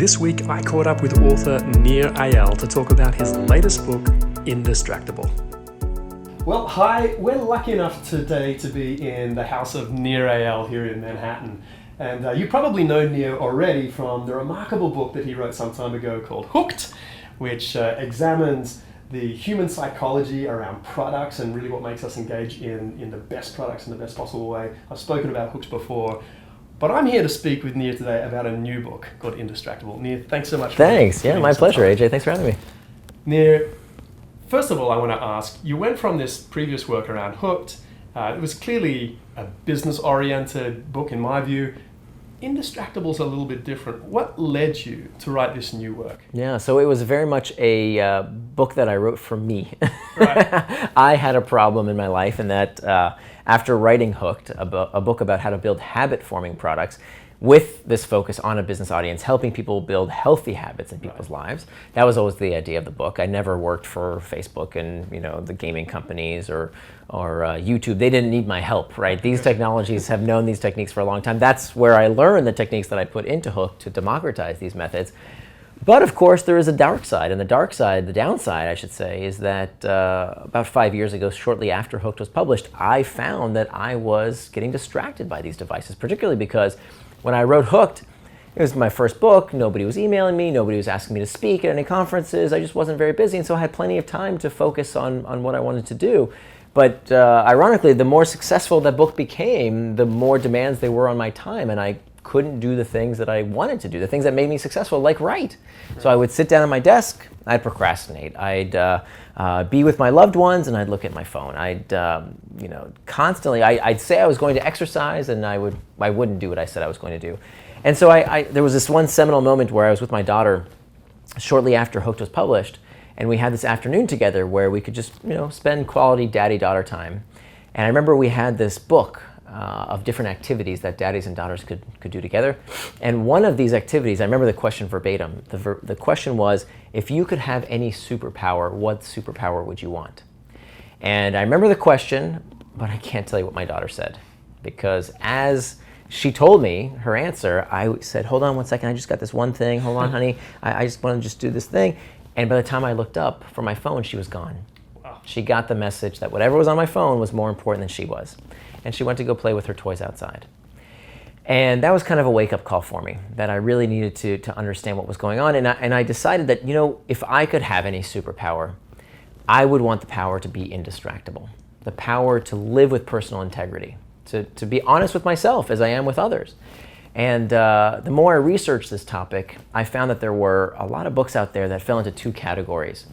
This week I caught up with author Nir Eyal to talk about his latest book, Indistractable. Well, hi, we're lucky enough today to be in the house of Nir Eyal here in Manhattan. And you probably know Nir already from the remarkable book that he wrote some time ago called Hooked, which examines the human psychology around products and really what makes us engage in the best products in the best possible way. I've spoken about Hooked before, but I'm here to speak with Nir today about a new book called Indistractable. Nir, thanks so much. Thanks, yeah, my pleasure, AJ. Thanks for having me. Nir, first of all, I want to ask, you went from this previous work around Hooked. It was clearly a business-oriented book in my view. Indistractable's a little bit different. What led you to write this new work? Yeah, so it was very much a book that I wrote for me. Right. I had a problem in my life, and that after writing Hooked, a book about how to build habit-forming products, with this focus on a business audience, helping people build healthy habits in people's lives. That was always the idea of the book. I never worked for Facebook and the gaming companies or YouTube. They didn't need my help, right? These technologies have known these techniques for a long time. That's where I learned the techniques that I put into Hook to democratize these methods. But of course, there is a dark side, and the downside, I should say, is that about 5 years ago, shortly after Hooked was published, I found that I was getting distracted by these devices, particularly because when I wrote Hooked, it was my first book. Nobody was emailing me. Nobody was asking me to speak at any conferences. I just wasn't very busy, and so I had plenty of time to focus on what I wanted to do. But ironically, the more successful that book became, the more demands there were on my time, and I couldn't do the things that I wanted to do, the things that made me successful, like write. So I would sit down at my desk, I'd procrastinate, I'd be with my loved ones, and I'd look at my phone. I'd constantly, I'd say I was going to exercise, and I wouldn't do what I said I was going to do. And so there was this one seminal moment where I was with my daughter shortly after Hooked was published, and we had this afternoon together where we could just spend quality daddy-daughter time. And I remember we had this book of different activities that daddies and daughters could do together. And one of these activities, I remember the question verbatim. The question was, if you could have any superpower, what superpower would you want? And I remember the question, but I can't tell you what my daughter said. Because as she told me her answer, I said, hold on one second, I just got this one thing. Hold on, honey. I just want to just do this thing. And by the time I looked up from my phone, she was gone. Wow. She got the message that whatever was on my phone was more important than she was. And she went to go play with her toys outside. And that was kind of a wake-up call for me, that I really needed to understand what was going on. And I decided that, if I could have any superpower, I would want the power to be indistractable, the power to live with personal integrity, to be honest with myself as I am with others. And the more I researched this topic, I found that there were a lot of books out there that fell into two categories.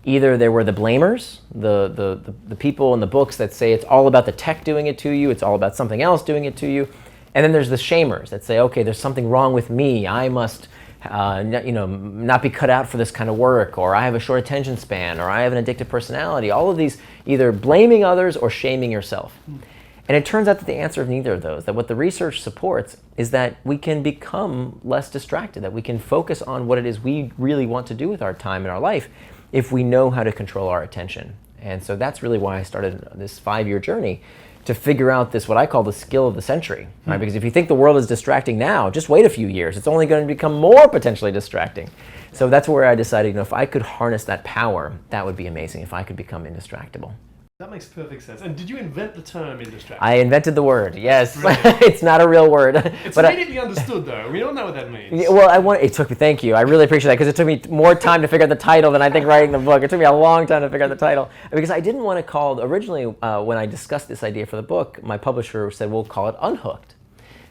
Either there were the blamers, the people in the books that say it's all about the tech doing it to you, it's all about something else doing it to you. And then there's the shamers that say, okay, there's something wrong with me. I must not be cut out for this kind of work, or I have a short attention span, or I have an addictive personality. All of these either blaming others or shaming yourself. And it turns out that the answer of neither of those, that what the research supports is that we can become less distracted, that we can focus on what it is we really want to do with our time in our life if we know how to control our attention. And so that's really why I started this 5-year journey to figure out this, what I call the skill of the century, right? Because if you think the world is distracting now, just wait a few years. It's only going to become more potentially distracting. So that's where I decided, if I could harness that power, that would be amazing, if I could become indistractable. That makes perfect sense. And did you invent the term indistractable? I invented the word, yes. Really? It's not a real word. It's but immediately understood, though. We don't know what that means. Well, it took me, thank you. I really appreciate that, because it took me more time to figure out the title than I think writing the book. It took me a long time to figure out the title. Because I didn't want to call, originally when I discussed this idea for the book, my publisher said, we'll call it Unhooked.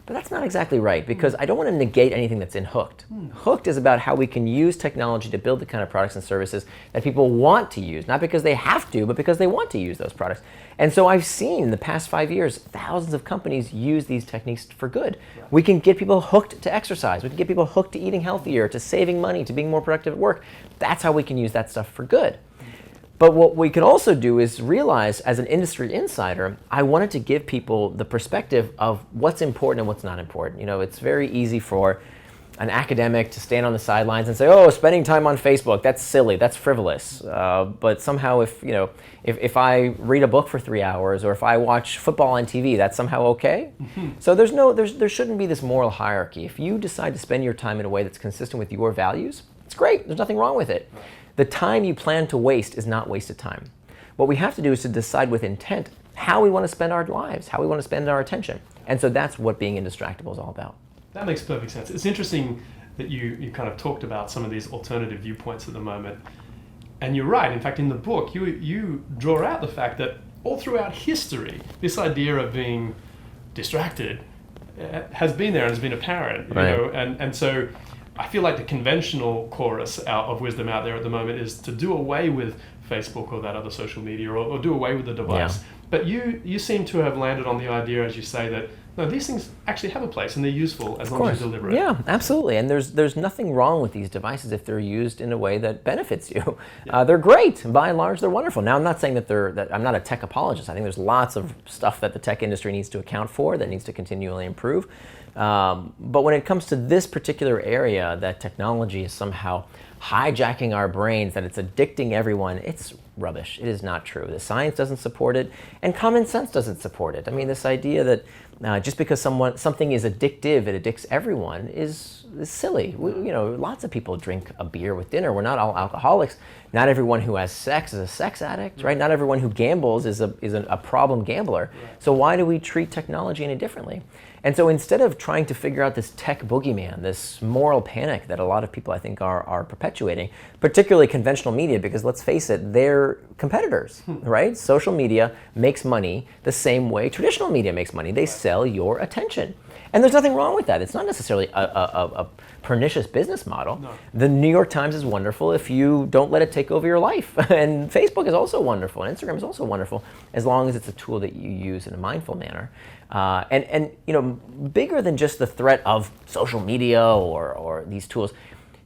But that's not exactly right, because I don't want to negate anything that's in Hooked. Hooked is about how we can use technology to build the kind of products and services that people want to use, not because they have to, but because they want to use those products. And so I've seen in the past 5 years, thousands of companies use these techniques for good. Yeah. We can get people hooked to exercise. We can get people hooked to eating healthier, to saving money, to being more productive at work. That's how we can use that stuff for good. But what we can also do is realize, as an industry insider, I wanted to give people the perspective of what's important and what's not important. It's very easy for an academic to stand on the sidelines and say, "Oh, spending time on Facebook, that's silly, that's frivolous." But somehow, if I read a book for 3 hours, or if I watch football on TV, that's somehow okay. So there shouldn't be this moral hierarchy. If you decide to spend your time in a way that's consistent with your values, it's great. There's nothing wrong with it. Right. The time you plan to waste is not wasted time. What we have to do is to decide with intent how we want to spend our lives, how we want to spend our attention. And so that's what being Indistractable is all about. That makes perfect sense. It's interesting that you kind of talked about some of these alternative viewpoints at the moment. And you're right. In fact, in the book, you draw out the fact that all throughout history, this idea of being distracted has been there and has been apparent. You know? And so I feel like the conventional chorus of wisdom out there at the moment is to do away with Facebook or that other social media, or do away with the device. Yeah. But you seem to have landed on the idea, as you say, that no, these things actually have a place and they're useful as long as you deliver it. Yeah, absolutely. And there's nothing wrong with these devices if they're used in a way that benefits you. Yeah. They're great. By and large, they're wonderful. Now, I'm not saying that I'm not a tech apologist. I think there's lots of stuff that the tech industry needs to account for, that needs to continually improve. But when it comes to this particular area, that technology is somehow hijacking our brains, that it's addicting everyone, it's rubbish. It is not true. The science doesn't support it, and common sense doesn't support it. I mean, this idea that just because something is addictive, it addicts everyone is silly. Lots of people drink a beer with dinner. We're not all alcoholics. Not everyone who has sex is a sex addict, right? Not everyone who gambles is a problem gambler. Right. So why do we treat technology any differently? And so instead of trying to figure out this tech boogeyman, this moral panic that a lot of people I think are perpetuating, particularly conventional media, because let's face it, they're competitors, right? Social media makes money the same way traditional media makes money. They sell your attention. And there's nothing wrong with that. It's not necessarily a pernicious business model. No. The New York Times is wonderful if you don't let it take over your life. And Facebook is also wonderful, and Instagram is also wonderful, as long as it's a tool that you use in a mindful manner. And bigger than just the threat of social media or these tools,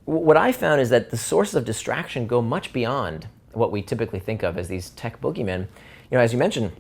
what I found is that the sources of distraction go much beyond what we typically think of as these tech boogeymen. As you mentioned,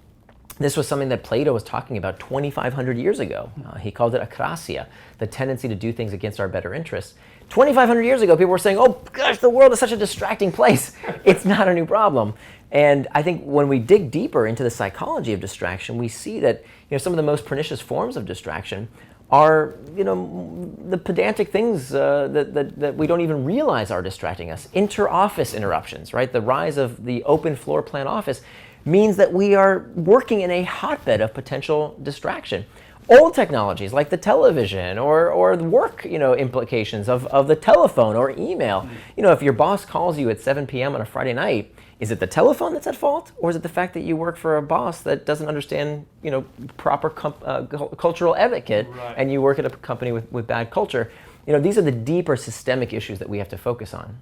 this was something that Plato was talking about 2,500 years ago. He called it akrasia, the tendency to do things against our better interests. 2,500 years ago, people were saying, "Oh gosh, the world is such a distracting place." It's not a new problem. And I think when we dig deeper into the psychology of distraction, we see that some of the most pernicious forms of distraction are the pedantic things that we don't even realize are distracting us. Inter-office interruptions, right? The rise of the open floor plan office means that we are working in a hotbed of potential distraction. Old technologies like the television or the work implications of the telephone or email. If your boss calls you at 7 p.m. on a Friday night, is it the telephone that's at fault, or is it the fact that you work for a boss that doesn't understand proper cultural etiquette, right, and you work at a company with bad culture? These are the deeper systemic issues that we have to focus on.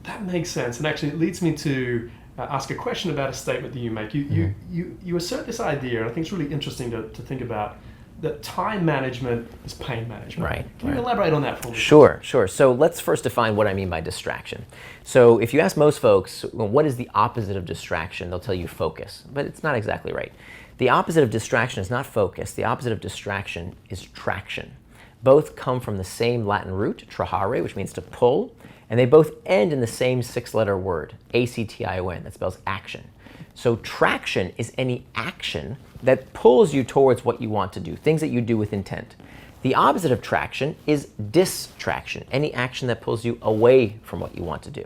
That makes sense, and actually it leads me to ask a question about a statement that you make. You assert this idea, and I think it's really interesting to think about, that time management is pain management. Right. Can you elaborate on that for me? Sure. So let's first define what I mean by distraction. So if you ask most folks, what is the opposite of distraction, they'll tell you focus, but it's not exactly right. The opposite of distraction is not focus. The opposite of distraction is traction. Both come from the same Latin root, trahare, which means to pull, and they both end in the same 6-letter word, A-C-T-I-O-N, that spells action. So traction is any action that pulls you towards what you want to do, things that you do with intent. The opposite of traction is distraction, any action that pulls you away from what you want to do.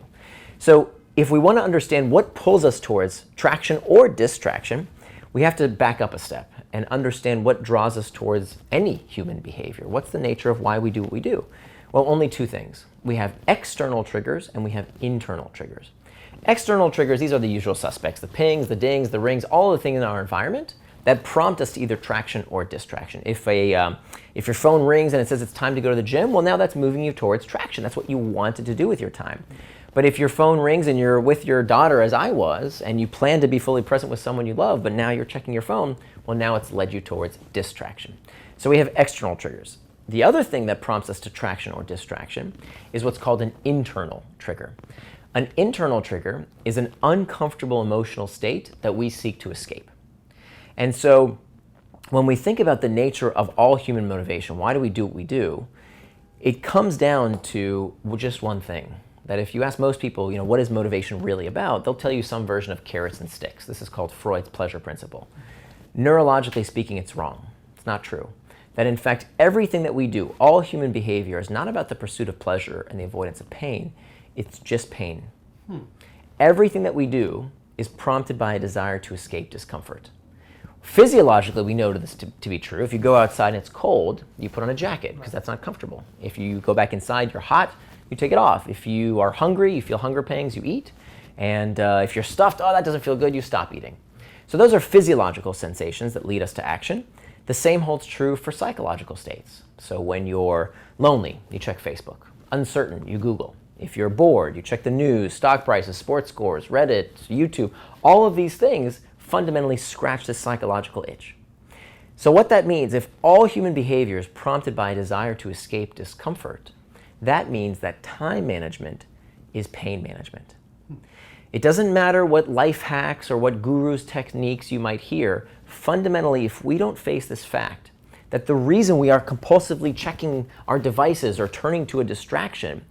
So if we want to understand what pulls us towards traction or distraction, we have to back up a step and understand what draws us towards any human behavior. What's the nature of why we do what we do? Well, only two things. We have external triggers and we have internal triggers. External triggers, these are the usual suspects, the pings, the dings, the rings, all the things in our environment that prompt us to either traction or distraction. If your phone rings and it says it's time to go to the gym, well, now that's moving you towards traction. That's what you wanted to do with your time. But if your phone rings and you're with your daughter, as I was, and you plan to be fully present with someone you love, but now you're checking your phone, well, now it's led you towards distraction. So we have external triggers. The other thing that prompts us to traction or distraction is what's called an internal trigger. An internal trigger is an uncomfortable emotional state that we seek to escape. And so when we think about the nature of all human motivation, why do we do what we do? It comes down to just one thing. That if you ask most people, what is motivation really about, they'll tell you some version of carrots and sticks. This is called Freud's pleasure principle. Neurologically speaking, it's wrong. It's not true. That in fact, everything that we do, all human behavior, is not about the pursuit of pleasure and the avoidance of pain. It's just pain. Everything that we do is prompted by a desire to escape discomfort. Physiologically, we know this to be true. If you go outside and it's cold, you put on a jacket because that's not comfortable. If you go back inside, you're hot, you take it off. If you are hungry, you feel hunger pangs, you eat. And if you're stuffed, that doesn't feel good, you stop eating. So those are physiological sensations that lead us to action. The same holds true for psychological states. So when you're lonely, you check Facebook. Uncertain, you Google. If you're bored, you check the news, stock prices, sports scores, Reddit, YouTube. All of these things fundamentally scratch this psychological itch. So what that means, if all human behavior is prompted by a desire to escape discomfort, that means that time management is pain management. It doesn't matter what life hacks or what gurus' techniques you might hear. Fundamentally, if we don't face this fact, that the reason we are compulsively checking our devices or turning to a distraction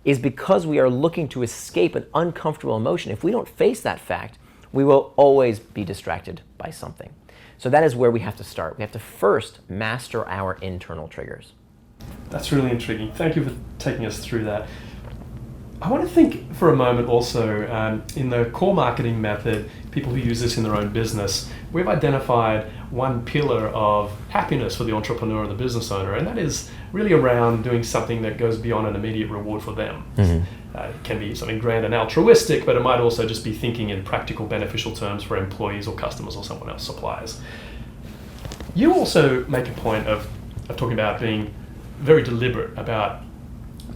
is because we are looking to escape an uncomfortable emotion. If we don't face that fact, we will always be distracted by something. So that is where we have to start. We have to first master our internal triggers. That's really intriguing. Thank you for taking us through that. I want to think for a moment also, in the core marketing method, people who use this in their own business, we've identified one pillar of happiness for the entrepreneur and the business owner, and that is really around doing something that goes beyond an immediate reward for them. It can be something grand and altruistic, but it might also just be thinking in practical, beneficial terms for employees or customers or someone else, suppliers. You also make a point of talking about being very deliberate about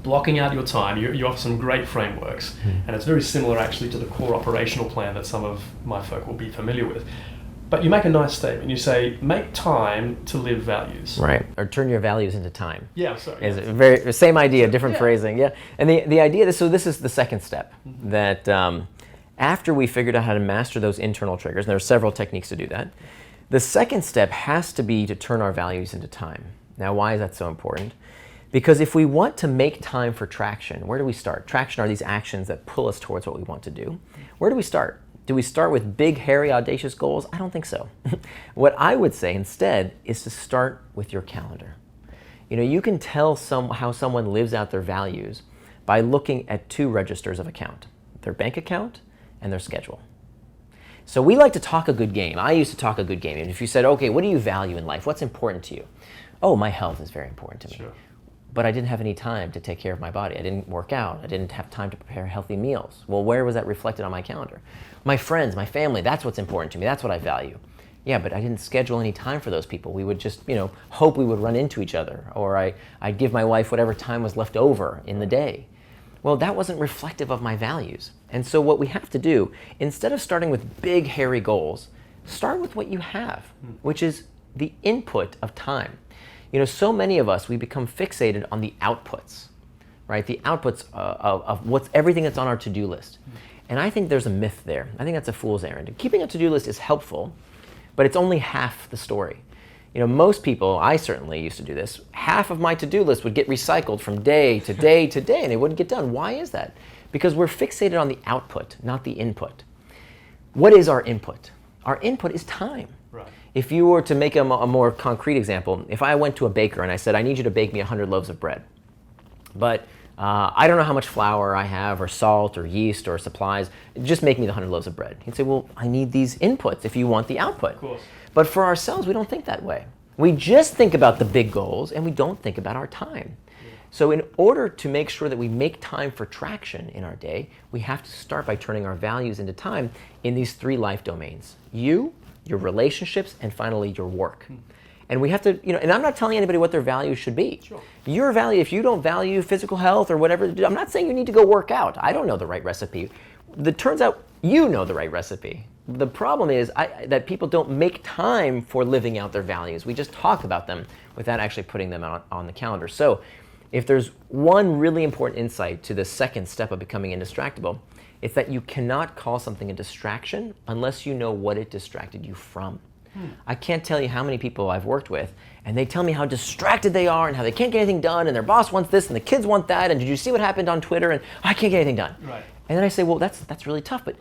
blocking out your time. You offer some great frameworks, and it's very similar actually to the core operational plan that some of my folk will be familiar with. But you make a nice statement. You say, make time to live values. Right, or turn your values into time. Yeah, sorry. Is same idea, different phrasing, yeah. And the idea, so this is the second step, that after we figured out how to master those internal triggers, and there are several techniques to do that, the second step has to be to turn our values into time. Now, why is that so important? Because if we want to make time for traction, where do we start? Traction are these actions that pull us towards what we want to do. Where do we start? Do we start with big, hairy, audacious goals? I don't think so. What I would say instead is to start with your calendar. You can tell how someone lives out their values by looking at two registers of account, their bank account and their schedule. So we like to talk a good game. I used to talk a good game. And if you said, okay, what do you value in life? What's important to you? Oh, my health is very important to me. Sure. But I didn't have any time to take care of my body. I didn't work out. I didn't have time to prepare healthy meals. Well, where was that reflected on my calendar? My friends, my family, that's what's important to me. That's what I value. Yeah, but I didn't schedule any time for those people. We would just, hope we would run into each other. Or I'd give my wife whatever time was left over in the day. Well, that wasn't reflective of my values. And so what we have to do, instead of starting with big, hairy goals, start with what you have, which is the input of time. So many of us, we become fixated on the outputs, right? The outputs of what's everything that's on our to-do list. And I think there's a myth there. I think that's a fool's errand. Keeping a to-do list is helpful, but it's only half the story. Most people, I certainly used to do this, half of my to-do list would get recycled from day to day to day, and it wouldn't get done. Why is that? Because we're fixated on the output, not the input. What is our input? Our input is time. Right. If you were to make a more concrete example, if I went to a baker and I said, I need you to bake me 100 loaves of bread, but I don't know how much flour I have or salt or yeast or supplies, just make me the 100 loaves of bread. He'd say, well, I need these inputs if you want the output. Of course. But for ourselves, we don't think that way. We just think about the big goals and we don't think about our time. So in order to make sure that we make time for traction in our day, we have to start by turning our values into time in these three life domains. You, your relationships, and finally your work. And we have to, and I'm not telling anybody what their values should be. Sure. Your value, if you don't value physical health or whatever, I'm not saying you need to go work out. I don't know the right recipe. It turns out you know the right recipe. The problem is that people don't make time for living out their values. We just talk about them without actually putting them on the calendar. So if there's one really important insight to the second step of becoming indistractable, it's that you cannot call something a distraction unless you know what it distracted you from. I can't tell you how many people I've worked with, and they tell me how distracted they are and how they can't get anything done, and their boss wants this and the kids want that, and did you see what happened on Twitter, and I can't get anything done. Right. And then I say, well, that's really tough, but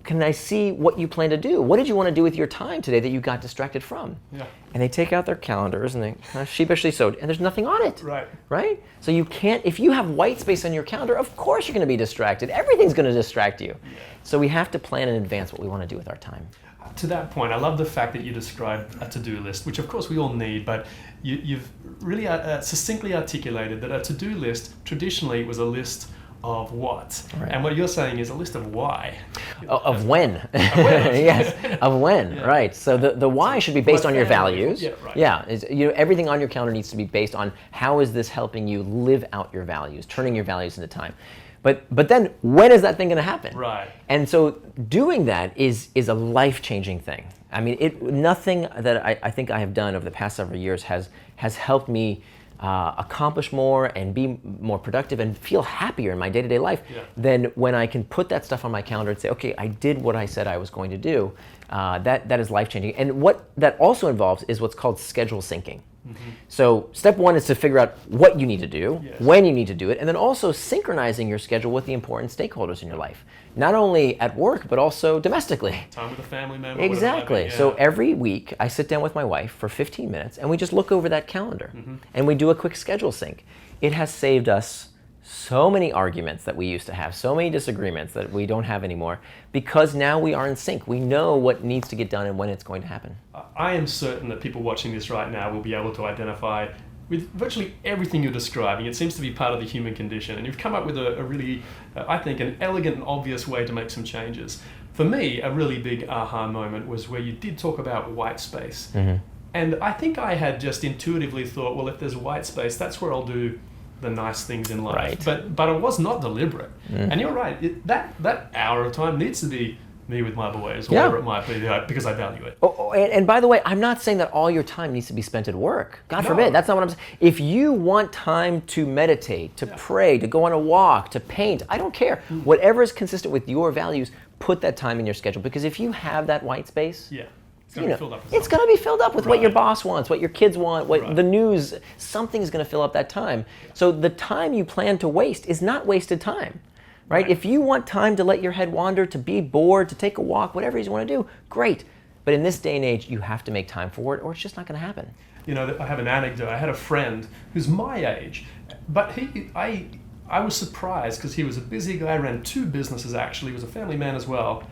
can I see what you plan to do? What did you want to do with your time today that you got distracted from? Yeah. And they take out their calendars and they kind of sheepishly so, and there's nothing on it. Right. Right? So you can't, if you have white space on your calendar, of course you're going to be distracted. Everything's going to distract you. Yeah. So we have to plan in advance what we want to do with our time. To that point, I love the fact that you described a to-do list, which of course we all need, but you've really succinctly articulated that a to-do list traditionally was a list of what, right. And what you're saying is a list of why. Of when. Yes, of when, yeah. Right. So the why should be based on your values. Yeah, right. Yeah, everything on your calendar needs to be based on how is this helping you live out your values, turning your values into time. But then when is that thing going to happen? Right. And so doing that is a life-changing thing. I mean, nothing that I think I have done over the past several years has helped me accomplish more and be more productive and feel happier in my day-to-day life than when I can put that stuff on my calendar and say, okay, I did what I said I was going to do. That is life-changing. And what that also involves is what's called schedule syncing. Mm-hmm. So step one is to figure out what you need to do, when you need to do it, and then also synchronizing your schedule with the important stakeholders in your life. Not only at work, but also domestically. Time with a family member. Exactly. Yeah. So every week I sit down with my wife for 15 minutes and we just look over that calendar and we do a quick schedule sync. It has saved us so many arguments that we used to have, so many disagreements that we don't have anymore, because now we are in sync. We know what needs to get done and when it's going to happen. I am certain that people watching this right now will be able to identify with virtually everything you're describing. It seems to be part of the human condition, and you've come up with a really, I think, an elegant and obvious way to make some changes. For me, a really big aha moment was where you did talk about white space. Mm-hmm. And I think I had just intuitively thought, well, if there's white space, that's where I'll do the nice things in life. Right. But it was not deliberate. And you're right, that hour of time needs to be me with my boys, or whatever it might be, because I value it. And by the way, I'm not saying that all your time needs to be spent at work. God forbid, that's not what I'm saying. If you want time to meditate, to pray, to go on a walk, to paint, I don't care. Whatever is consistent with your values, put that time in your schedule. Because if you have that white space, it's going to be filled up with what your boss wants, what your kids want, what the news, something's going to fill up that time. So the time you plan to waste is not wasted time. Right? If you want time to let your head wander, to be bored, to take a walk, whatever you want to do, great. But in this day and age, you have to make time for it, or it's just not going to happen. You know, I have an anecdote. I had a friend who's my age, but I was surprised because he was a busy guy, ran 2 businesses actually, he was a family man as well,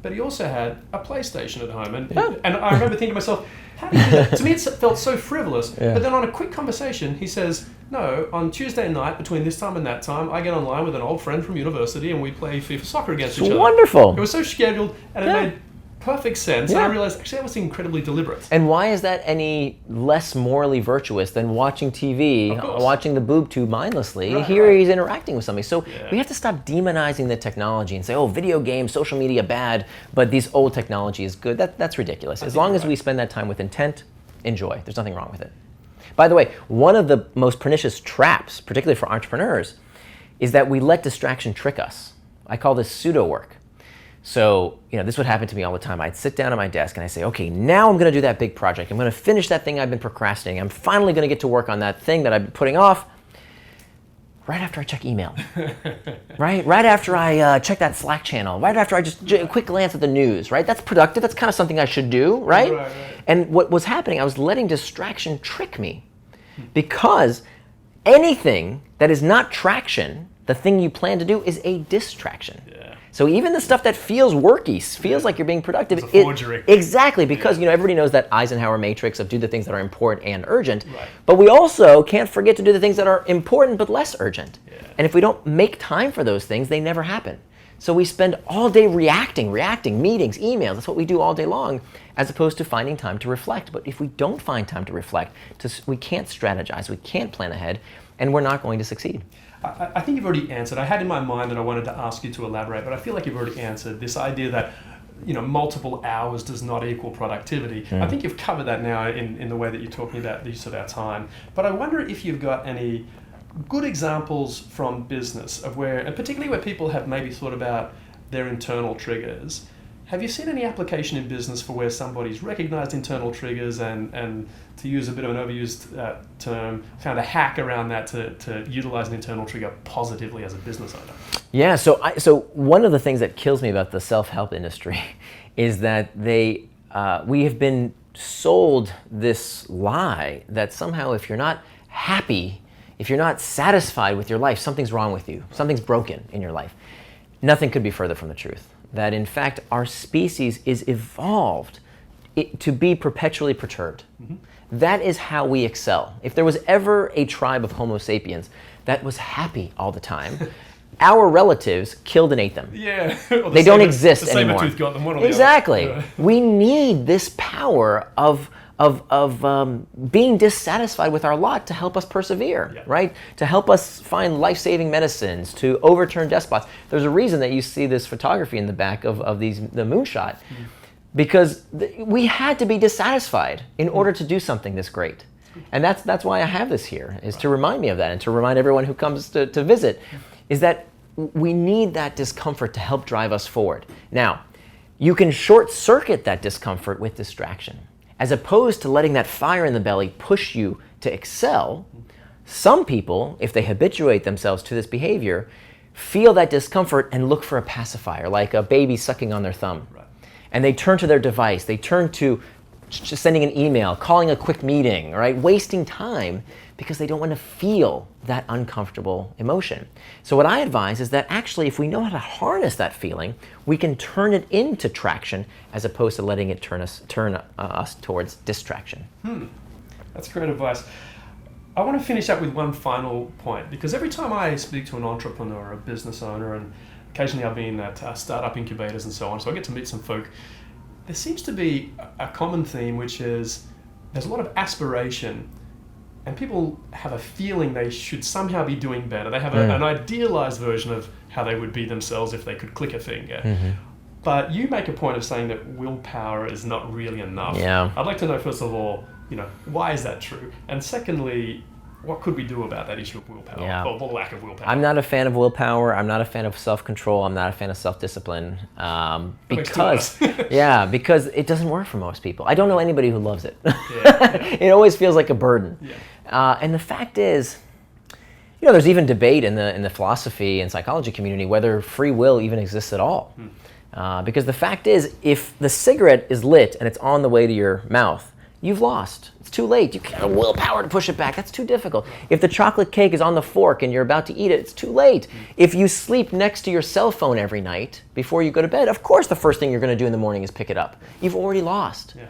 but he also had a PlayStation at home. And I remember thinking to myself, how do you do that? To me, it felt so frivolous. But then on a quick conversation, he says, no, on Tuesday night, between this time and that time, I get online with an old friend from university and we play FIFA soccer against each other. Wonderful. It was so scheduled and it made perfect sense. And I realized, actually, that was incredibly deliberate. And why is that any less morally virtuous than watching TV, watching the boob tube mindlessly? Here he's interacting with somebody. So we have to stop demonizing the technology and say, oh, video games, social media, bad, but this old technology is good. That's ridiculous. As long as we spend that time with intent, enjoy. There's nothing wrong with it. By the way, one of the most pernicious traps, particularly for entrepreneurs, is that we let distraction trick us. I call this pseudo work. So, this would happen to me all the time. I'd sit down at my desk and I say, okay, now I'm going to do that big project. I'm going to finish that thing I've been procrastinating. I'm finally going to get to work on that thing that I've been putting off. Right after I check email, right after I check that Slack channel, right after I just a quick glance at the news, right? That's productive. That's kind of something I should do, right? And what was happening, I was letting distraction trick me, because anything that is not traction, the thing you plan to do, is a distraction. So even the stuff that feels worky, feels like you're being productive. It's a forgery. Exactly, because everybody knows that Eisenhower matrix of do the things that are important and urgent. But we also can't forget to do the things that are important but less urgent. And if we don't make time for those things, they never happen. So we spend all day reacting, meetings, emails. That's what we do all day long, as opposed to finding time to reflect. But if we don't find time to reflect, we can't strategize, we can't plan ahead, and we're not going to succeed. I think you've already answered. I had in my mind that I wanted to ask you to elaborate, but I feel like you've already answered this idea that multiple hours does not equal productivity. I think you've covered that now in the way that you're talking about the use of our time. But I wonder if you've got any good examples from business of where, and particularly where people have maybe thought about their internal triggers, Have you seen any application in business for where somebody's recognized internal triggers and to use a bit of an overused term, found a hack around that to utilize an internal trigger positively as a business owner? Yeah, so one of the things that kills me about the self-help industry is that we have been sold this lie that somehow if you're not happy, if you're not satisfied with your life, something's wrong with you, something's broken in your life. Nothing could be further from the truth. That in fact our species is evolved to be perpetually perturbed. Mm-hmm. That is how we excel. If there was ever a tribe of Homo sapiens that was happy all the time, our relatives killed and ate them. Yeah. They don't exist anymore. The saber-tooth got them, one or exactly. the other. We need this power of being dissatisfied with our lot to help us persevere, right? To help us find life-saving medicines, to overturn despots. There's a reason that you see this photography in the back of the moonshot, because we had to be dissatisfied in order to do something this great. And that's why I have this here, is to remind me of that and to remind everyone who comes to visit, is that we need that discomfort to help drive us forward. Now, you can short-circuit that discomfort with distraction. As opposed to letting that fire in the belly push you to excel, some people, if they habituate themselves to this behavior, feel that discomfort and look for a pacifier, like a baby sucking on their thumb. Right. And they turn to their device, they turn to just sending an email, calling a quick meeting, right? Wasting time because they don't want to feel that uncomfortable emotion. So what I advise is that actually if we know how to harness that feeling, we can turn it into traction as opposed to letting it turn us towards distraction. That's great advice. I want to finish up with one final point, because every time I speak to an entrepreneur, a business owner, and occasionally I've been at startup incubators and so on, so I get to meet some folk, there seems to be a common theme, which is there's a lot of aspiration, and people have a feeling they should somehow be doing better. They have an idealized version of how they would be themselves if they could click a finger. Mm-hmm. But you make a point of saying that willpower is not really enough. Yeah. I'd like to know, first of all, why is that true? And secondly, what could we do about that issue of willpower, or lack of willpower? I'm not a fan of willpower. I'm not a fan of self-control. I'm not a fan of self-discipline. Because it doesn't work for most people. I don't know anybody who loves it. It always feels like a burden. Yeah. And the fact is, there's even debate in the philosophy and psychology community whether free will even exists at all. Because the fact is, if the cigarette is lit and it's on the way to your mouth, you've lost. It's too late. You can't have willpower to push it back. That's too difficult. If the chocolate cake is on the fork and you're about to eat it, it's too late. If you sleep next to your cell phone every night before you go to bed, of course the first thing you're going to do in the morning is pick it up. You've already lost. Yeah.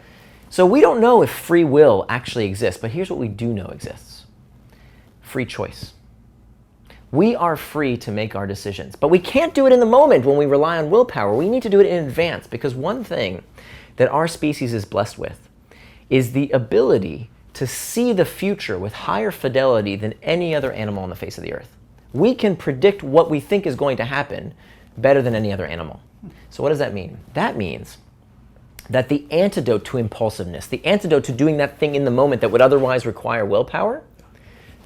So we don't know if free will actually exists, but here's what we do know exists. Free choice. We are free to make our decisions, but we can't do it in the moment when we rely on willpower. We need to do it in advance, because one thing that our species is blessed with is the ability to see the future with higher fidelity than any other animal on the face of the earth. We can predict what we think is going to happen better than any other animal. So what does that mean? That means that the antidote to impulsiveness, the antidote to doing that thing in the moment that would otherwise require willpower,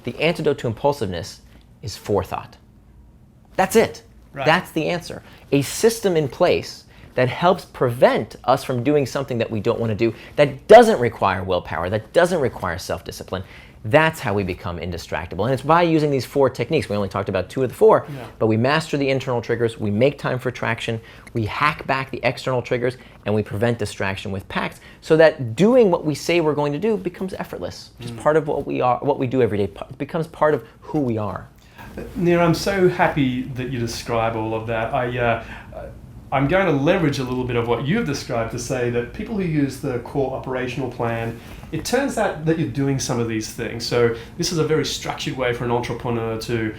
the antidote to impulsiveness is forethought. That's it. Right. That's the answer. A system in place that helps prevent us from doing something that we don't want to do, that doesn't require willpower, that doesn't require self-discipline. That's how we become indistractable. And it's by using these 4 techniques. We only talked about 2 of the 4, but we master the internal triggers, we make time for traction, we hack back the external triggers, and we prevent distraction with pacts, so that doing what we say we're going to do becomes effortless. It's part of what we do every day. It becomes part of who we are. Nir, I'm so happy that you describe all of that. I'm going to leverage a little bit of what you've described to say that people who use the core operational plan, it turns out that you're doing some of these things. So this is a very structured way for an entrepreneur to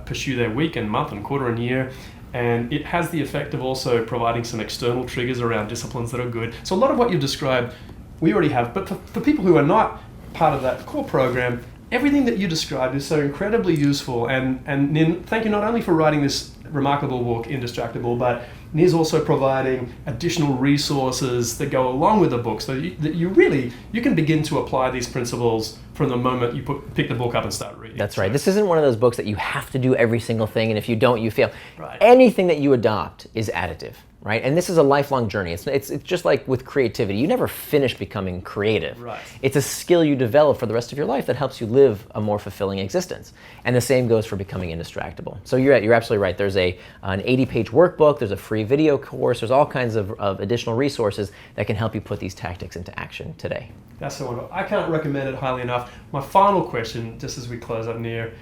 pursue their week and month and quarter and year. And it has the effect of also providing some external triggers around disciplines that are good. So a lot of what you've described, we already have. But for people who are not part of that core program, everything that you described is so incredibly useful. And Nir, thank you not only for writing this remarkable book, Indistractable, but Nir's also providing additional resources that go along with the book, so that you can begin to apply these principles from the moment you pick the book up and start reading. That's right. This isn't one of those books that you have to do every single thing, and if you don't, you fail. Right. Anything that you adopt is additive. right? And this is a lifelong journey. It's just like with creativity. You never finish becoming creative. Right. It's a skill you develop for the rest of your life that helps you live a more fulfilling existence. And the same goes for becoming indistractable. So you're absolutely right. There's an 80-page workbook. There's a free video course. There's all kinds of additional resources that can help you put these tactics into action today. That's so wonderful. I can't recommend it highly enough. My final question, just as we close up, Nir,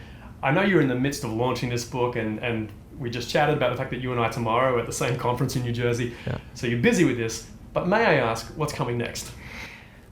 I know you're in the midst of launching this book, and we just chatted about the fact that you and I tomorrow are at the same conference in New Jersey. Yeah. So you're busy with this, but may I ask, what's coming next?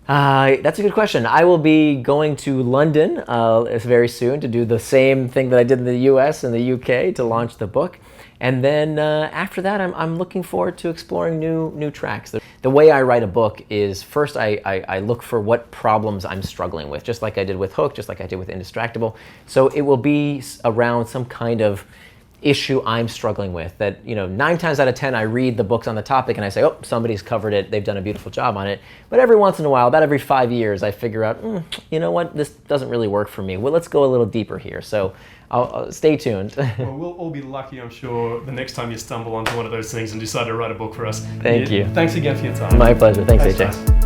That's a good question. I will be going to London very soon to do the same thing that I did in the US and the UK to launch the book. And then after that, I'm looking forward to exploring new tracks. The way I write a book is first I look for what problems I'm struggling with, just like I did with Hook, just like I did with Indistractable. So it will be around some kind of issue I'm struggling with that, 9 times out of 10 I read the books on the topic and I say, oh, somebody's covered it, they've done a beautiful job on it. But every once in a while, about every 5 years, I figure out, you know what, this doesn't really work for me. Well, let's go a little deeper here. So I'll stay tuned. Well, we'll all be lucky, I'm sure, the next time you stumble onto one of those things and decide to write a book for us. Thank you. Thanks again for your time. My pleasure. Thanks AJ. Guys.